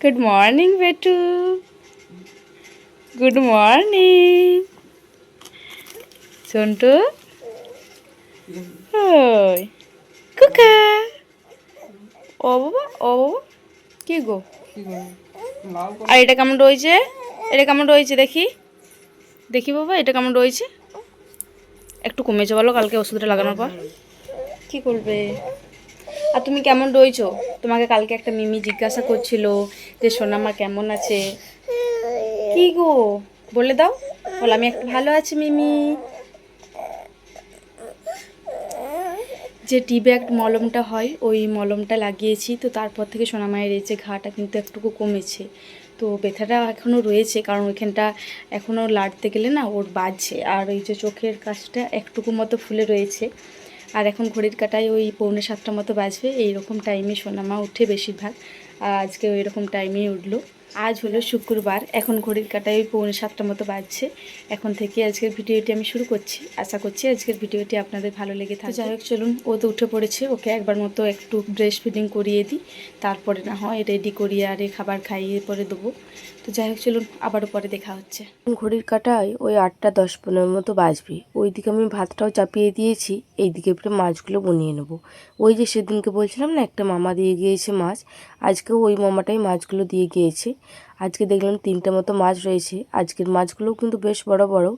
Good morning বেটু, good morning Santu. ওই কুকা, ও বাবা ও বাবা, কি গো? আর এটা কেমন রয়েছে? এটা কেমন রয়েছে দেখি, দেখি বাবা এটা কেমন রয়েছে? একটু কমেছে বলো কালকে ওষুধটা লাগানোর পর? কি করবে? আর তুমি কেমন রয়েছো? তোমাকে কালকে একটা মিমি জিজ্ঞাসা করছিল যে সোনামা কেমন আছে। কি গো বলে দাও, বলো আমি একটু ভালো আছি মিমি। যে টি ব্যাগ মলমটা হয় ওই মলমটা লাগিয়েছি, তো তারপর থেকে সোনামায়ের এই যে ঘাটা কিন্তু একটুকু কমেছে। তো ব্যথাটা এখনও রয়েছে, কারণ ওইখানটা এখনও লাড়তে গেলে না ওর বাজছে, আর ওই যে চোখের কাছটা একটুকু মতো ফুলে রয়েছে। আর এখন ঘড়ির কাঁটায় ওই 6:45 মতো বাজবে, এইরকম টাইমে সোনামা উঠে বেশিরভাগ। আর আজকে ওই রকম টাইমেই উঠলো। আজ হলো শুক্রবার, এখন ঘড়ির কাঁটায় ওই 6:45 মতো বাজছে। এখন থেকে আজকের ভিডিওটি আমি শুরু করছি। আশা করছি আজকের ভিডিওটি আপনাদের ভালো লেগে থাকবে। যাই হোক চলুন, ও তো উঠে পড়েছে, ওকে একবার মতো একটু ব্রেস্ট ফিডিং করিয়ে দিই, তারপরে না হয় রেডি করিয়ে আরে খাবার খাইয়ে পরে দেবো। তো যাই হোক চলুন, আবারও পরে দেখা হচ্ছে। ঘড়ির কাঁটায় ওই 8:10-15 মতো বাজবে। ওইদিকে আমি ভাতটাও চাপিয়ে দিয়েছি, এইদিকে এবারে মাছগুলো বনিয়ে নেবো। ওই যে সেদিনকে বলছিলাম না একটা মামা দিয়ে গিয়েছে মাছ, আজকেও ওই মামাটাই মাছগুলো দিয়ে গিয়েছে। আজকে দেখলাম 3টে মতো মাছ রয়েছে। আজকের মাছগুলোও কিন্তু বেশ বড় বড়,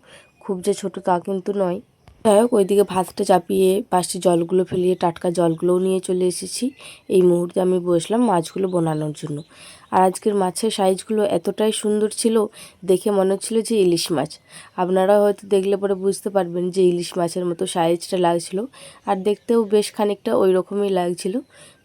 খুব যে ছোট তা কিন্তু নয়। যাই হোক ওইদিকে ভাতটা চাপিয়ে পাশে জলগুলো ফেলিয়ে টাটকা জলগুলোও নিয়ে চলে এসেছি। এই মুহূর্তে আমি বসলাম মাছগুলো বানানোর জন্য। আর আজকের মাছের সাইজগুলো এতটাই সুন্দর ছিল, দেখে মনে হচ্ছিল যে ইলিশ মাছ। আপনারা হয়তো দেখলে পরে বুঝতে পারবেন যে ইলিশ মাছের মতো সাইজটা লাগছিল, আর দেখতেও বেশ খানিকটা ওই রকমই লাগছিল।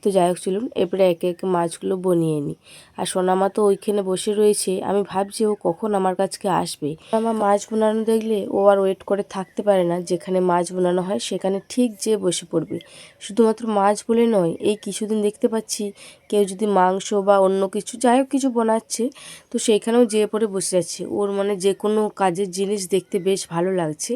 তো যাই হোক চলুন এবারে একে একে মাছগুলো বনিয়ে নিই। আর সোনামা তো ওইখানে বসে রয়েছে, আমি ভাবছি ও কখন আমার কাছকে আসবে। আমার মাছ বোনানো দেখলে ও আর ওয়েট করে থাকতে পারে না, যেখানে মাছ বোনানো হয় সেখানে ঠিক যেয়ে বসে পড়বে। শুধুমাত্র মাছ বলে নয়, এই কিছুদিন দেখতে পাচ্ছি কেউ যদি মাংস বা অন্য কিছু যাই হোক কিছু বানাচ্ছে, তো সেইখানেও যেয়ে পড়ে বসে যাচ্ছে। ওর মানে যে কোনো কাজের জিনিস দেখতে বেশ ভালো লাগছে।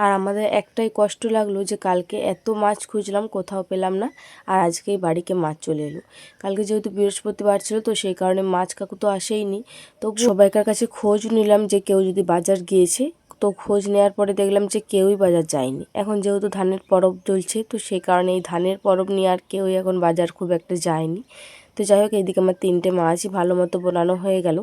আর আমাদের একটাই কষ্ট লাগলো যে কালকে এত মাছ খুঁজলাম কোথাও পেলাম না, আর আজকেই বাড়িতে মাছ চলে এলো। কালকে যেহেতু বৃহস্পতিবার ছিল, তো সেই কারণে মাছ কাকু তো আসেইনি। তো সবাইকার কাছে খোঁজ নিলাম যে কেউ যদি বাজার গিয়েছে, তো খোঁজ নেওয়ার পরে দেখলাম যে কেউই বাজার যায়নি। এখন যেহেতু ধানের পরব চলছে, তো সেই কারণে এই ধানের পরব নিয়ে আর কেউই এখন বাজার খুব একটা যায়নি। তো যাই হোক এইদিকে আমার 3টে মাছই ভালো মতো বানানো হয়ে গেল।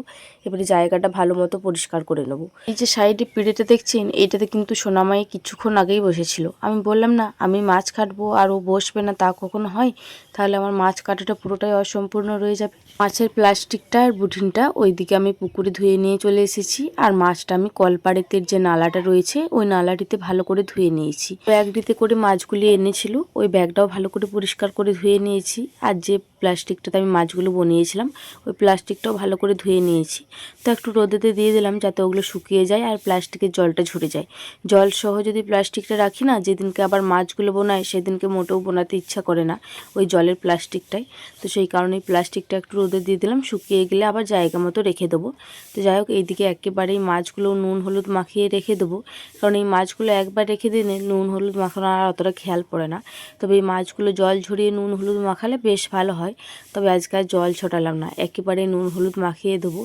এবারে জায়গাটা ভালো মতো পরিষ্কার করে নেবো। এই যে সাইডে পিঁড়েটা দেখছেন, এইটাতে কিন্তু সোনামাই কিছুক্ষণ আগেই বসেছিল। আমি বললাম না আমি মাছ কাটবো আর ও বসবে না, তা কখনো হয়? তাহলে আমার মাছ কাটাটা পুরোটাই অসম্পূর্ণ রয়ে যাবে। মাছের প্লাস্টিকটা আর বুটিনটা ওইদিকে আমি পুকুরে ধুয়ে নিয়ে চলে এসেছি, আর মাছটা আমি কলপাড়েতে যে নালাটা রয়েছে ওই নালাটিতে ভালো করে ধুয়ে নিয়েছি। ব্যাগটিতে করে মাছগুলি এনেছিল, ওই ব্যাগটাও ভালো করে পরিষ্কার করে ধুয়ে নিয়েছি। আর যে প্লাস্টিকটাতে আমি মাছগুলো বনিয়েছিলাম ওই প্লাস্টিকটাও ভালো করে ধুয়ে নিয়েছি। তো একটু রোদেতে দিয়ে দিলাম যাতে ওগুলো শুকিয়ে যায় আর প্লাস্টিকের জলটা ঝরে যায়। জল সহ যদি প্লাস্টিকটা রাখি না, যেদিনকে আবার মাছগুলো বোনায় সেদিনকে মোটেও বোনাতে ইচ্ছা করে না ওই জলের প্লাস্টিকটাই। তো সেই কারণেই প্লাস্টিকটা একটু রোদে দিয়ে দিলাম, শুকিয়ে গেলে আবার জায়গা মতো রেখে দেবো। তো যাই হোক এইদিকে একেবারেই মাছগুলো নুন হলুদ মাখিয়ে রেখে দেবো, কারণ এই মাছগুলো একবার রেখে দিলে নুন হলুদ মাখানো আর অতটা খেয়াল পড়ে না। তবে এই মাছগুলো জল ঝরিয়ে নুন হলুদ মাখালে বেশ ভালো হয়। তবে আজকে আর জল ছোটালাম না, একেবারে নুন হলুদ মাখিয়ে দেবো।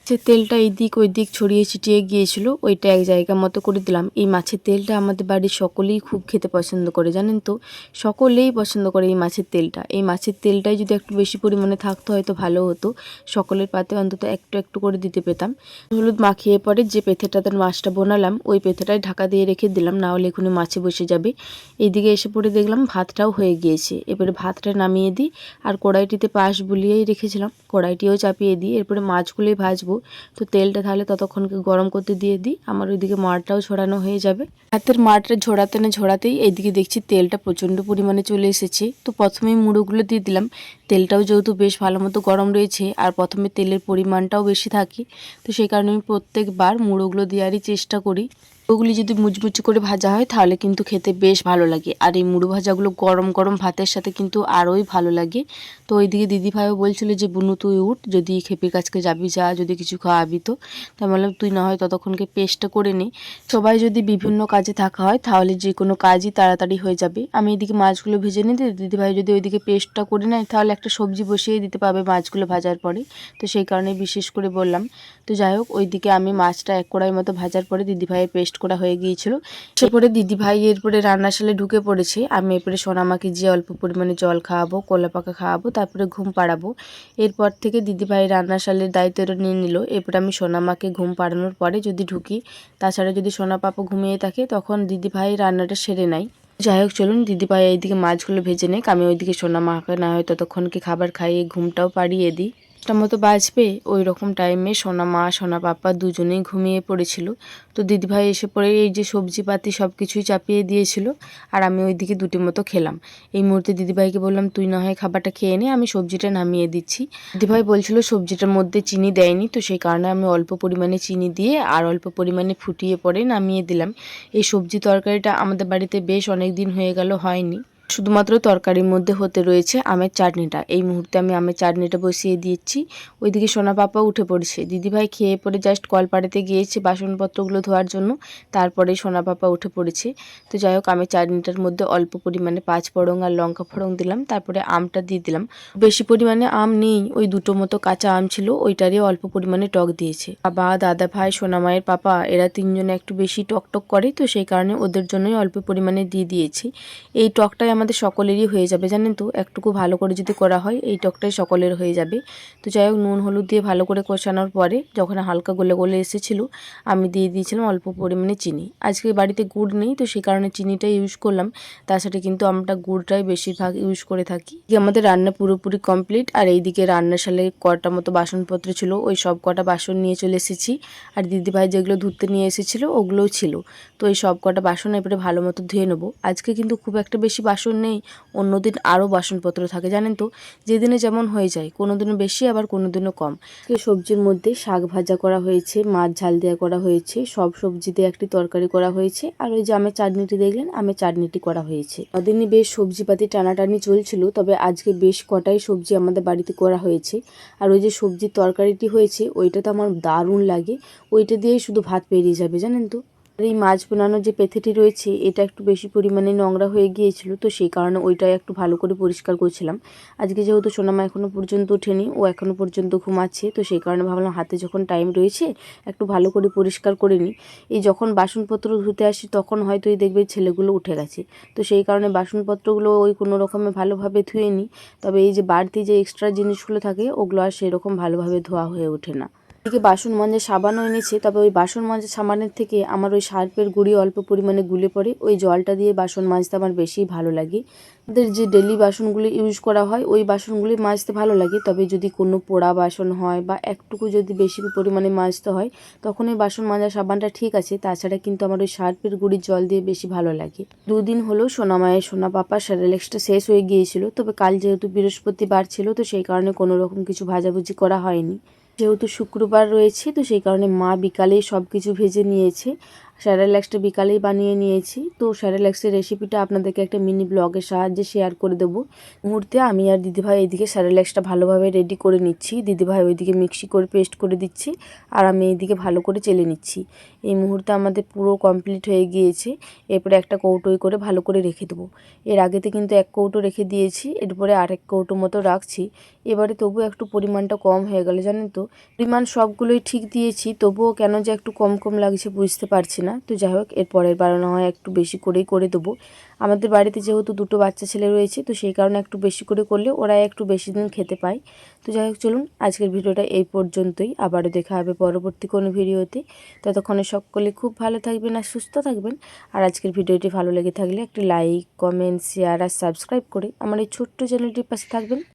যে তেলটা এই দিক ওই দিক ছড়িয়ে ছিটিয়ে গিয়েছিল ওইটা এক জায়গা মতো করে দিলাম। এই মাছের তেলটা আমাদের বাড়ির সকলেই খুব খেতে পছন্দ করে, জানেন তো, সকলেই পছন্দ করে এই মাছের তেলটা। এই মাছের তেলটাই যদি একটু বেশি পরিমাণে থাকতো হয়তো ভালো হতো, সকলের পাতে অন্তত একটু একটু করে দিতে পেতাম। হলুদ মাখিয়ে পরে যে পেথেটাতে মাছটা বানালাম ওই পেথেটাই ঢাকা দিয়ে রেখে দিলাম, না হলে এখনই মাছে বসে যাবে। এইদিকে এসে পড়ে দেখলাম ভাতটাও হয়ে গিয়েছে। এবারে ভাতটা নামিয়ে দিই, আর কড়াইটিতে পাশ বুলিয়েই রেখেছিলাম কড়াইটিও চাপিয়ে দিই, এরপরে মাছগুলোই ভাজবো। তো তেলটা তাহলে ততক্ষণকে গরম করতে দিয়ে দিই, আমার ওইদিকে মাড়টাও ছড়ানো হয়ে যাবে। হাতের মাড়টা ঝোড়াতে না ঝোড়াতেই এইদিকে দেখছি তেলটা প্রচণ্ড পরিমাণে চলে এসেছে। তো প্রথমেই মুড়োগুলো দিয়ে দিলাম। তেলটাও যেহেতু বেশ ভালো মতো গরম রয়েছে আর প্রথমে তেলের পরিমাণটাও বেশি থাকে, তো সেই কারণে আমি প্রত্যেকবার মুড়োগুলো দেওয়ারই চেষ্টা করি। ওগুলি যদি মুচমুচি করে ভাজা হয় তাহলে কিন্তু খেতে বেশ ভালো লাগে। আর এই মুড়ো ভাজাগুলো গরম গরম ভাতের সাথে কিন্তু আরোই ভালো লাগে। তো ওইদিকে দিদিভাইও বলছিল যে বুনু তুই উঠ, যদি খেপির কাছকে যাবি যা, যদি কিছু খাওয়াবি তো। তাই বললাম তুই না হয় ততক্ষণকে পেস্টটা করে নে। সবাই যদি বিভিন্ন কাজে থাকা হয় তাহলে যে কোনো কাজই তাড়াতাড়ি হয়ে যাবে। আমি এদিকে মাছগুলো ভেজে নিতে, দিদিভাই যদি ওইদিকে পেস্টটা করে নেয় তাহলে একটা সবজি বসিয়ে দিতে পারবে মাছগুলো ভাজার পরে। তো সেই কারণে বিশেষ করে বললাম। তো যাই হোক, ওইদিকে আমি মাছটা এক কড়াই মতো ভাজার পরে দিদিভাইয়ের পেস্ট করা হয়ে গিয়েছিল। এরপরে দিদিভাই এরপরে রান্নাশালে ঢুকে পড়েছে। আমি এরপরে সোনামাকে যে অল্প পরিমাণে জল খাওয়াবো, কলা পাকা খাওয়াবো, তারপরে ঘুম পাড়াবো। এরপর থেকে দিদিভাই রান্নাশালের দায়িত্বটা নিয়ে নিল। এরপরে আমি সোনামাকে ঘুম পাড়ানোর পরে যদি ঢুকি, তাছাড়া যদি সোনা পাপা ঘুমিয়ে থাকে তখন দিদিভাই রান্নাটা সেরে নেয়। যাই হোক চলুন, দিদিভাই এইদিকে মাছগুলো ভেজে নেক, আমি ওইদিকে সোনামাকে না হয় ততক্ষণকে খাবার খাইয়ে ঘুমটাও পাড়িয়ে দিই। মতো বাজবে ওই রকম টাইমে সোনা মা সোনা পাপা দুজনেই ঘুমিয়ে পড়েছিল। তো দিদিভাই এসে পড়ে এই যে সবজিপাতি সব কিছুই চাপিয়ে দিয়েছিল, আর আমি ওইদিকে দুটি মতো খেলাম। এই মুহূর্তে দিদিভাইকে বললাম তুই না হয় খাবারটা খেয়ে নে, আমি সবজিটা নামিয়ে দিচ্ছি। দিদিভাই বলছিল সবজিটার মধ্যে চিনি দেয়নি, তো সেই কারণে আমি অল্প পরিমাণে চিনি দিয়ে আর অল্প পরিমাণে ফুটিয়ে পরে নামিয়ে দিলাম। এই সবজি তরকারিটা আমাদের বাড়িতে বেশ অনেক দিন হয়ে গেল হয়নি। শুধুমাত্র তরকারির মধ্যে হতে রয়েছে আমের চাটনিটা। এই মুহূর্তে আমি আমের চাটনিটা বসিয়ে দিয়েছি। ওইদিকে সোনা পাপা উঠে পড়েছে। দিদিভাই খেয়ে পরে জাস্ট কল পাড়াতে গিয়েছে বাসনপত্রগুলো ধোয়ার জন্য, তারপরে সোনা পাপা উঠে পড়েছে। তো যাই হোক, আমের চাটনিটার মধ্যে অল্প পরিমাণে 5 ফোড়ন আর লঙ্কা ফোড়ন দিলাম, তারপরে আমটা দিয়ে দিলাম। বেশি পরিমাণে আম নেই, ওই দুটো মতো কাঁচা আম ছিল, ওইটারই অল্প পরিমাণে টক দিয়েছে। বাবা, দাদা ভাই, সোনা মায়ের পাপা এরা তিনজনে একটু বেশি টক টক করে, তো সেই কারণে ওদের জন্যই অল্প পরিমাণে দিয়ে দিয়েছি। এই টকটাই আমাদের সকলেরই হয়ে যাবে জানেন তো, একটুকু ভালো করে যদি করা হয় এই টকটাই সকলের হয়ে যাবে। তো যাই হোক, নুন হলুদ দিয়ে ভালো করে কষানোর পরে যখন হালকা গলে গলে এসেছিলো, আমি দিয়ে দিয়েছিলাম অল্প পরিমাণে চিনি। আজকে বাড়িতে গুড় নেই, তো সেই কারণে চিনিটাই ইউজ করলাম। তার সাথে কিন্তু আমরা গুড়টাই বেশিরভাগ ইউজ করে থাকি। আমাদের রান্না পুরোপুরি কমপ্লিট। আর এইদিকে রান্নাশালে কটা মতো বাসনপত্র ছিল, ওই সব কটা বাসন নিয়ে চলে এসেছি। আর দিদিভাই যেগুলো ধুতে নিয়ে এসেছিলো ওগুলোও ছিল। তো এই সব কটা বাসন এবারে ভালো মতো ধুয়ে নেবো। আজকে কিন্তু খুব একটা বেশি বাসন নেই, অন্যদিন আরও বাসনপত্র থাকে জানেন তো, যেদিনে যেমন হয়ে যায়, কোনো দিনও বেশি আবার কোনো দিনও কম। সবজির মধ্যে শাক ভাজা করা হয়েছে, মাছ ঝাল দেওয়া করা হয়েছে, সব সবজি দিয়ে একটি তরকারি করা হয়েছে, আর ওই যে আমের চাটনিটি দেখলেন, আমের চাটনিটি করা হয়েছে। ওদিনই বেশ সবজিপাতি টানাটানি চলছিল, তবে আজকে বেশ কটাই সবজি আমাদের বাড়িতে করা হয়েছে। আর ওই যে সবজির তরকারিটি হয়েছে ওইটা তো আমার দারুণ লাগে, ওইটা দিয়েই শুধু ভাত পেরিয়ে যাবে জানেন তো। আর এই মাছ বানানোর যে পেথিটি রয়েছে এটা একটু বেশি পরিমাণে নোংরা হয়ে গিয়েছিল, তো সেই কারণে ওইটাই একটু ভালো করে পরিষ্কার করছিলাম। আজকে যেহেতু সোনামা এখনও পর্যন্ত ওঠেনি, ও এখনও পর্যন্ত ঘুমাচ্ছে, তো সেই কারণে ভাবলাম হাতে যখন টাইম রয়েছে একটু ভালো করে পরিষ্কার করে নিই। এই যখন বাসনপত্র ধুতে আসি তখন হয়তো এই দেখবে ছেলেগুলো উঠে গেছে, তো সেই কারণে বাসনপত্রগুলো ওই কোনো রকমে ভালোভাবে ধুয়ে নিই। তবে এই যে বাড়তি যে এক্সট্রা জিনিসগুলো থাকে ওগুলো আর সেরকম ভালোভাবে ধোয়া হয়ে ওঠে না। এদিকে বাসন মাজা সাবানও এনেছে, তবে ওই বাসন মাজা সাবানের থেকে আমার ওই সার্ফের গুঁড়ি অল্প পরিমাণে গুলে পড়ে, ওই জলটা দিয়ে বাসন মাজতে আমার বেশি ভালো লাগে। আমাদের যে ডেলি বাসনগুলি ইউজ করা হয় ওই বাসনগুলি মাজতে ভালো লাগে, তবে যদি কোনো পোড়া বাসন হয় বা একটুকু যদি বেশি পরিমাণে মাজতে হয় তখন ওই বাসন মাজা সাবানটা ঠিক আছে, তাছাড়া কিন্তু আমার ওই সার্ফের গুঁড়ির জল দিয়ে বেশি ভালো লাগে। দুদিন হলো সোনা মায়ের সোনা পাপার সেরেলেক্সটা শেষ হয়ে গিয়েছিল, তবে কাল যেহেতু বৃহস্পতিবার ছিল তো সেই কারণে কোনো রকম কিছু ভাজাভুজি করা হয়নি। যেহেতু শুক্রবার রয়েছে তো সেই কারণে মা বিকালেই সব কিছু ভেজে নিয়েছে। স্যারেলাক্সটা বিকালেই বানিয়ে নিয়েছি। তো স্যারেলাক্সের রেসিপিটা আপনাদেরকে একটা মিনি ব্লগের সাহায্যে শেয়ার করে দেবো। মুহূর্তে আমি আর দিদিভাই এইদিকে স্যারেলাক্সটা ভালোভাবে রেডি করে নিচ্ছি, দিদিভাই ওইদিকে মিক্সি করে পেস্ট করে দিচ্ছি, আর আমি এইদিকে ভালো করে চেলে নিচ্ছি। এই মুহূর্তে আমাদের পুরো কমপ্লিট হয়ে গিয়েছে। এরপরে একটা কৌটোয় করে ভালো করে রেখে দেবো। এর আগেতে কিন্তু এক কৌটো রেখে দিয়েছি, এরপরে আরেক কৌটো মতো রাখছি। এবারে তবু একটু পরিমাণটা কম হয়ে গেল জানেন তো, পরিমাণ সবগুলোই ঠিক দিয়েছি তবুও কেন যে একটু কম কম লাগছে বুঝতে পারছি না। তো যাই হোক, এর পরের বার না হয় একটু বেশি করেই করে দেবো। আমাদের বাড়িতে যেহেতু দুটো বাচ্চা ছেলে রয়েছে তো সেই কারণে একটু বেশি করে করলে ওরা একটু বেশি দিন খেতে পায়। তো যাই হোক চলুন, আজকের ভিডিওটা এই পর্যন্তই, আবারও দেখা হবে পরবর্তী কোনো ভিডিওতে। ততক্ষণে সকলে খুব ভালো থাকবেন আর সুস্থ থাকবেন। আর আজকের ভিডিওটি ভালো লেগে থাকলে একটি লাইক, কমেন্ট, শেয়ার আর সাবস্ক্রাইব করে আমার এই ছোট্ট চ্যানেলটির পাশে থাকবেন।